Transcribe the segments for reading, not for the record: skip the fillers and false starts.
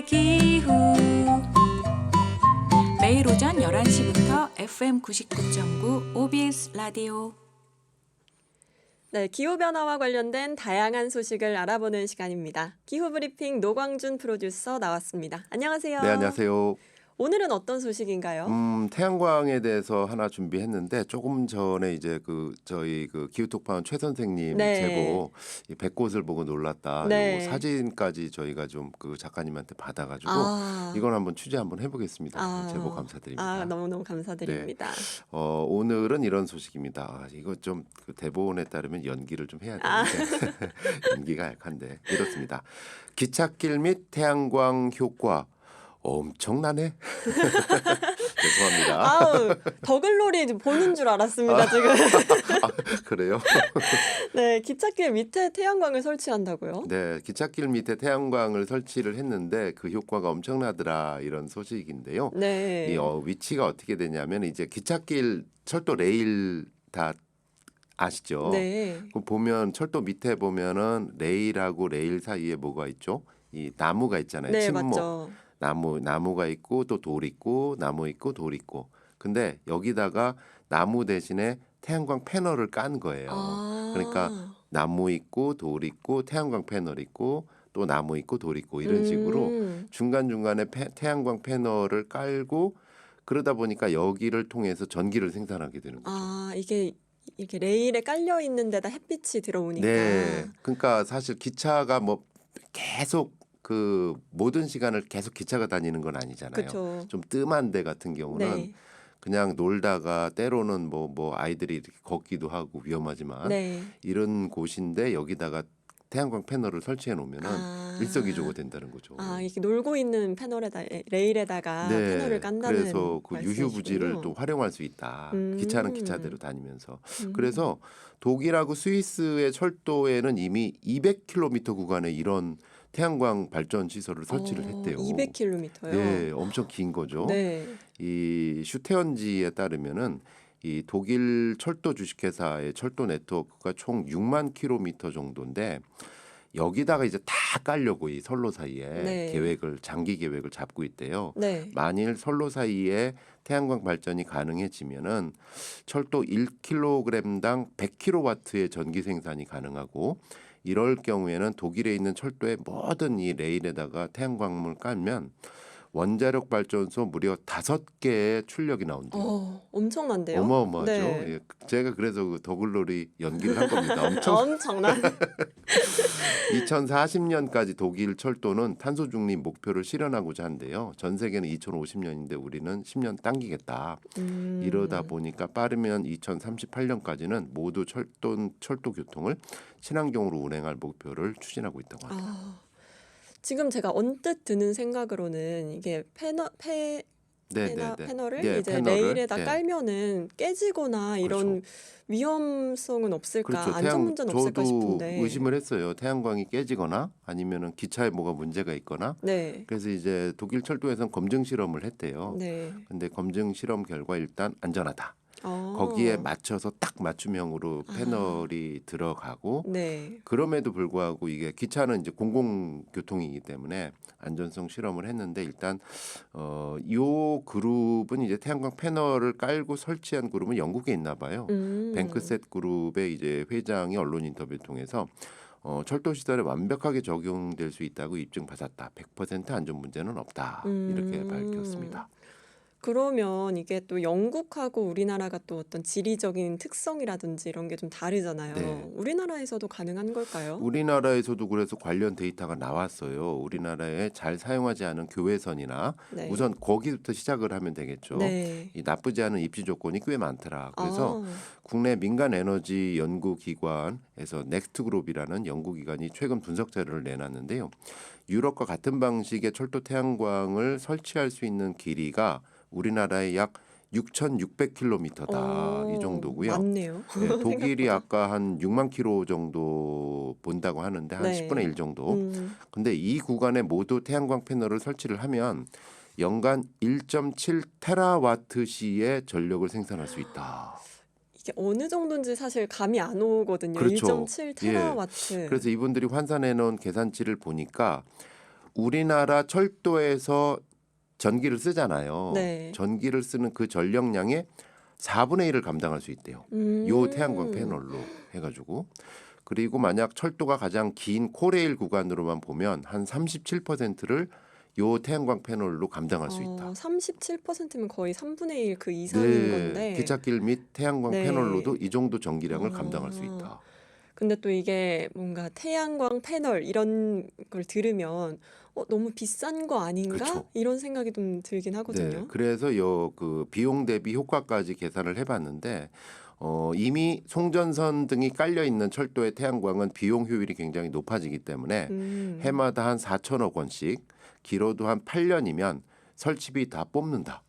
기후 매일 오전 11시부터 FM 99.9 OBS 라디오. 네, 기후변화와 관련된 다양한 소식을 알아보는 시간입니다. 기후브리핑 노광준 프로듀서 나왔습니다. 안녕하세요. 네, 안녕하세요. 오늘은 어떤 소식인가요? 태양광에 대해서 하나 준비했는데 조금 전에 이제 저희 기후톡방 최 선생님 제보 이 백꽃을 보고 놀랐다. 네. 요 사진까지 저희가 좀 작가님한테 받아가지고 이건 한번 취재 한번 해보겠습니다. 제보 감사드립니다. 너무너무 감사드립니다. 오늘은 이런 소식입니다. 이거 좀 대본에 따르면 연기를 좀 해야 되는데 연기가 약한데 이렇습니다. 기찻길 및 태양광 효과 엄청나네. 죄송합니다. 더글로리 보는 줄 알았습니다, 지금. 그래요? 네, 기찻길 밑에 태양광을 설치한다고요? 네, 기찻길 밑에 태양광을 설치를 했는데 그 효과가 엄청나더라 이런 소식인데요. 네. 이 위치가 어떻게 되냐면 이제 기찻길 철도 레일 다 아시죠? 네. 보면 철도 밑에 보면은 레일하고 레일 사이에 뭐가 있죠? 이 나무가 있잖아요. 네, 침목. 맞죠. 나무가 있고 또 돌 있고 나무 있고 돌 있고. 근데 여기다가 나무 대신에 태양광 패널을 깐 거예요. 그러니까 나무 있고 돌 있고 태양광 패널 있고 또 나무 있고 돌 있고 이런 식으로 중간중간에 태양광 패널을 깔고 그러다 보니까 여기를 통해서 전기를 생산하게 되는 거죠. 이게 이렇게 레일에 깔려 있는 데다 햇빛이 들어오니까. 네. 그러니까 사실 기차가 뭐 계속 모든 시간을 계속 기차가 다니는 건 아니잖아요. 그쵸. 좀 뜸한 데 같은 경우는 네. 그냥 놀다가 때로는 뭐 아이들이 이렇게 걷기도 하고 위험하지만 네. 이런 곳인데 여기다가 태양광 패널을 설치해 놓으면은 일석이조가 된다는 거죠. 이렇게 놀고 있는 레일에다가 패널을 깐다는 그래서 그 유휴부지를 말씀이시군요. 또 활용할 수 있다. 기차는 기차대로 다니면서. 음. 그래서 독일하고 스위스의 철도에는 이미 200km 구간에 이런 태양광 발전 시설을 설치를 했대요. 200km요? 네, 엄청 긴 거죠. 네. 이 슈테언지에 따르면은 이 독일 철도 주식회사의 철도 네트워크가 총 6만 킬로미터 정도인데 여기다가 이제 다 깔려고 이 선로 사이에 장기 계획을 잡고 있대요. 네. 만일 선로 사이에 태양광 발전이 가능해지면은 철도 1kg당 100kW의 전기 생산이 가능하고 이럴 경우에는 독일에 있는 철도의 모든 이 레일에다가 태양광을 깔면 원자력 발전소 무려 5개의 출력이 나온대요. 엄청난데요? 어마어마하죠. 네. 예, 제가 그래서 더글로리 연기를 한 겁니다. 엄청난. 2040년까지 독일 철도는 탄소 중립 목표를 실현하고자 한대요. 전 세계는 2050년인데 우리는 10년 당기겠다. 이러다 보니까 빠르면 2038년까지는 모두 철도 교통을 친환경으로 운행할 목표를 추진하고 있다고 합니다. 지금 제가 언뜻 드는 생각으로는 이게 패널을 이제 레일에다 깔면은 깨지거나 이런 위험성은 없을까, 그렇죠. 안전 문제는 없을까 싶은데. 저도 의심을 했어요. 태양광이 깨지거나 아니면은 기차에 뭐가 문제가 있거나. 네. 그래서 이제 독일 철도에서는 검증 실험을 했대요. 네. 근데 검증 실험 결과 일단 안전하다. 거기에 맞춰서 딱 맞춤형으로 패널이 들어가고 그럼에도 불구하고 이게 기차는 이제 공공교통이기 때문에 안전성 실험을 했는데 일단 요 그룹은 이제 태양광 패널을 깔고 설치한 그룹은 영국에 있나 봐요. 뱅크셋 그룹의 이제 회장이 언론 인터뷰를 통해서 철도 시설에 완벽하게 적용될 수 있다고 입증받았다. 100% 안전 문제는 없다. 이렇게 밝혔습니다. 그러면 이게 또 영국하고 우리나라가 또 어떤 지리적인 특성이라든지 이런 게 좀 다르잖아요. 네. 우리나라에서도 가능한 걸까요? 우리나라에서도 그래서 관련 데이터가 나왔어요. 우리나라에 잘 사용하지 않은 교외선이나 우선 거기부터 시작을 하면 되겠죠. 이 나쁘지 않은 입지 조건이 꽤 많더라. 그래서 국내 민간 에너지 연구기관에서 넥스트그룹이라는 연구기관이 최근 분석 자료를 내놨는데요. 유럽과 같은 방식의 철도 태양광을 설치할 수 있는 길이가 우리나라의 약 6,600km다. 이 정도고요. 많네요. 네, 독일이 아까 한 6만 킬로 정도 본다고 하는데 한 10분의 1 정도. 근데 이 구간에 모두 태양광 패널을 설치를 하면 연간 1.7 테라와트시의 전력을 생산할 수 있다. 이게 어느 정도인지 사실 감이 안 오거든요. 그렇죠. 1.7 테라와트. 그래서 이분들이 환산해 놓은 계산치를 보니까 우리나라 철도에서 전기를 쓰잖아요. 네. 전기를 쓰는 그 전력량의 4분의 1을 감당할 수 있대요. 요 태양광 패널로 해가지고. 그리고 만약 철도가 가장 긴 코레일 구간으로만 보면 한 37%를 요 태양광 패널로 감당할 수 있다. 37%면 거의 3분의 1 그 이상인 건데. 기찻길 및 태양광 네. 패널로도 이 정도 전기량을 감당할 수 있다. 근데 또 이게 뭔가 태양광 패널 이런 걸 들으면 너무 비싼 거 아닌가? 그쵸. 이런 생각이 좀 들긴 하거든요. 네, 그래서 그 비용 대비 효과까지 계산을 해봤는데 이미 송전선 등이 깔려 있는 철도의 태양광은 비용 효율이 굉장히 높아지기 때문에 해마다 한 4천억 원씩 길어도 한 8년이면 설치비 다 뽑는다.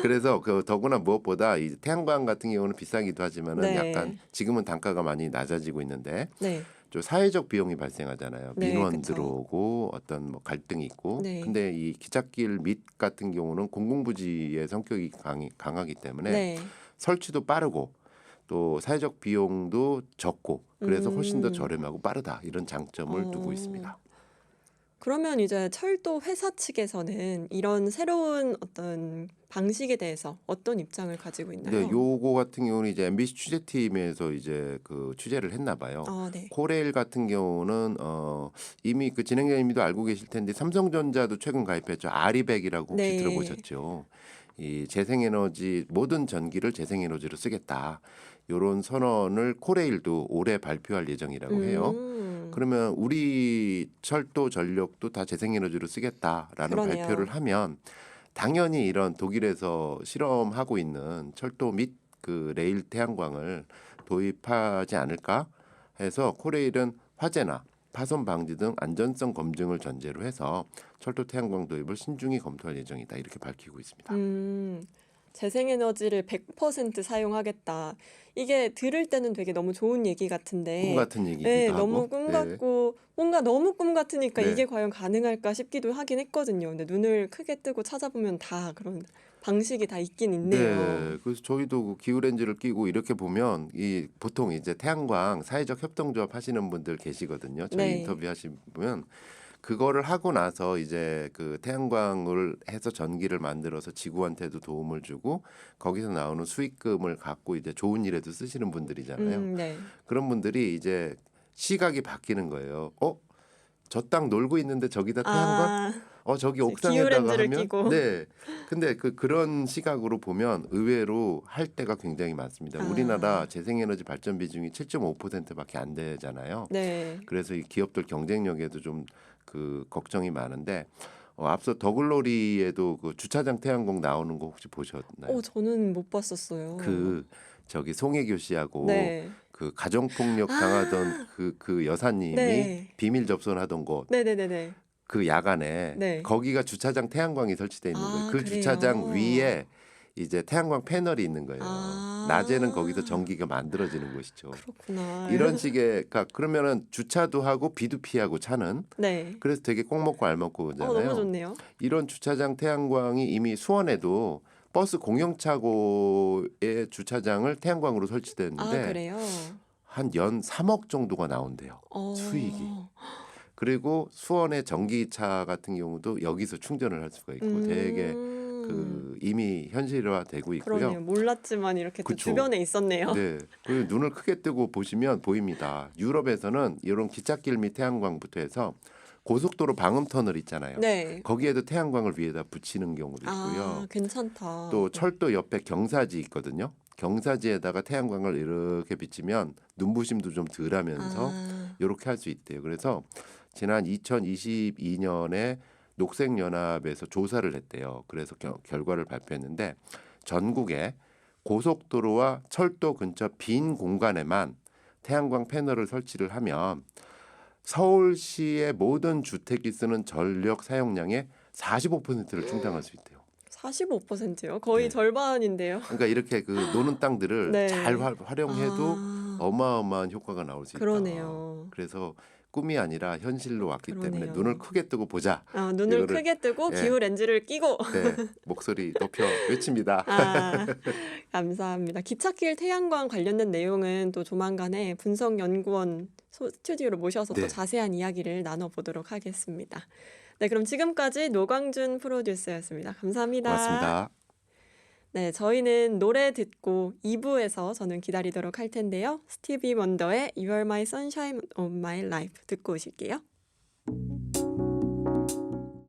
그래서 더구나 무엇보다 이 태양광 같은 경우는 비싸기도 하지만은 네. 약간 지금은 단가가 많이 낮아지고 있는데 네. 좀 사회적 비용이 발생하잖아요. 네, 민원 그쵸. 들어오고 어떤 뭐 갈등이 있고. 네. 근데 이 기찻길 밑 같은 경우는 공공부지의 성격이 강하기 때문에 네. 설치도 빠르고 또 사회적 비용도 적고 그래서 훨씬 더 저렴하고 빠르다 이런 장점을 두고 있습니다. 그러면 이제 철도 회사 측에서는 이런 새로운 어떤 방식에 대해서 어떤 입장을 가지고 있나요? 네, 요거 같은 경우는 이제 MBC 취재팀에서 이제 그 취재를 했나 봐요. 네. 코레일 같은 경우는 이미 그 진행자님도 알고 계실 텐데 삼성전자도 최근 가입했죠. 아리백이라고 혹시 네. 들어보셨죠? 이 재생에너지 모든 전기를 재생에너지로 쓰겠다. 요런 선언을 코레일도 올해 발표할 예정이라고 해요. 그러면 우리 철도 전력도 다 재생에너지로 쓰겠다라는 그러네요. 발표를 하면 당연히 이런 독일에서 실험하고 있는 철도 및 그 레일 태양광을 도입하지 않을까 해서 코레일은 화재나 파손 방지 등 안전성 검증을 전제로 해서 철도 태양광 도입을 신중히 검토할 예정이다 이렇게 밝히고 있습니다. 재생에너지를 100% 사용하겠다. 이게 들을 때는 되게 너무 좋은 얘기 같은데 꿈 같은 얘기기도 네, 하고. 너무 꿈 같고 뭔가 너무 꿈 같으니까 네. 이게 과연 가능할까 싶기도 하긴 했거든요. 근데 눈을 크게 뜨고 찾아보면 다 그런 방식이 다 있긴 있네요. 네, 그래서 저희도 그 기후렌즈를 끼고 이렇게 보면 이 보통 이제 태양광 사회적 협동조합 하시는 분들 계시거든요. 저희 네. 인터뷰 하시면 그거를 하고 나서 이제 그 태양광을 해서 전기를 만들어서 지구한테도 도움을 주고 거기서 나오는 수익금을 갖고 이제 좋은 일에도 쓰시는 분들이잖아요. 네. 그런 분들이 이제 시각이 바뀌는 거예요. 저 땅 놀고 있는데 저기다 태양광? 저기 옥상에다가 기후렌즈를 하면 끼고. 네. 근데 그런 시각으로 보면 의외로 할 때가 굉장히 많습니다. 우리나라 재생에너지 발전 비중이 7.5%밖에 안 되잖아요. 네. 그래서 이 기업들 경쟁력에도 좀 그 걱정이 많은데 앞서 더글로리에도 그 주차장 태양광 나오는 거 혹시 보셨나요? 저는 못 봤었어요. 저기 송혜교 씨하고 네. 그 가정폭력 당하던 그 여사님이 네. 비밀 접선하던 곳 네네네네. 그 야간에 네. 거기가 주차장 태양광이 설치돼 있는 거예요. 그 그래요? 주차장 위에 이제 태양광 패널이 있는 거예요. 낮에는 거기서 전기가 만들어지는 곳이죠. 그렇구나. 이런 식의 그러면은 주차도 하고 비도 피하고 차는 네. 그래서 되게 꼭 먹고 알 먹고 오잖아요. 너무 좋네요. 이런 주차장 태양광이 이미 수원에도 버스 공영차고의 주차장을 태양광으로 설치됐는데 그래요? 한 연 3억 정도가 나온대요. 수익이. 그리고 수원의 전기차 같은 경우도 여기서 충전을 할 수가 있고 되게 이미 현실화되고 있고요. 그러네요. 몰랐지만 이렇게 또 그쵸. 주변에 있었네요. 네. 그리고 눈을 크게 뜨고 보시면 보입니다. 유럽에서는 이런 기찻길 및 태양광부터 해서 고속도로 방음 터널 있잖아요. 네. 거기에도 태양광을 위에다 붙이는 경우도 있고요. 괜찮다. 또 철도 옆에 경사지 있거든요. 경사지에다가 태양광을 이렇게 비치면 눈부심도 좀 덜하면서 이렇게 할 수 있대요. 그래서 지난 2022년에 녹색연합에서 조사를 했대요. 그래서 결과를 발표했는데 전국에 고속도로와 철도 근처 빈 공간에만 태양광 패널을 설치를 하면 서울시의 모든 주택이 쓰는 전력 사용량의 45%를 충당할 수 있대요. 45%요? 거의 네. 절반인데요. 그러니까 이렇게 그 노는 땅들을 네. 잘 활용해도 어마어마한 효과가 나올 수 있다. 그러네요. 그래서 꿈이 아니라 현실로 왔기 때문에 그러네요. 눈을 크게 뜨고 보자. 눈을 이거를- 크게 뜨고 예. 기후 렌즈를 끼고. 네, 목소리 높여 외칩니다. 감사합니다. 기찻길 태양광 관련된 내용은 또 조만간에 분석연구원 스튜디오로 모셔서 또 네. 자세한 이야기를 나눠보도록 하겠습니다. 네, 그럼 지금까지 노광준 프로듀서였습니다. 감사합니다. 고맙습니다. 네, 저희는 노래 듣고 2부에서 저는 기다리도록 할 텐데요. 스티비 원더의 You Are My Sunshine of My Life 듣고 오실게요.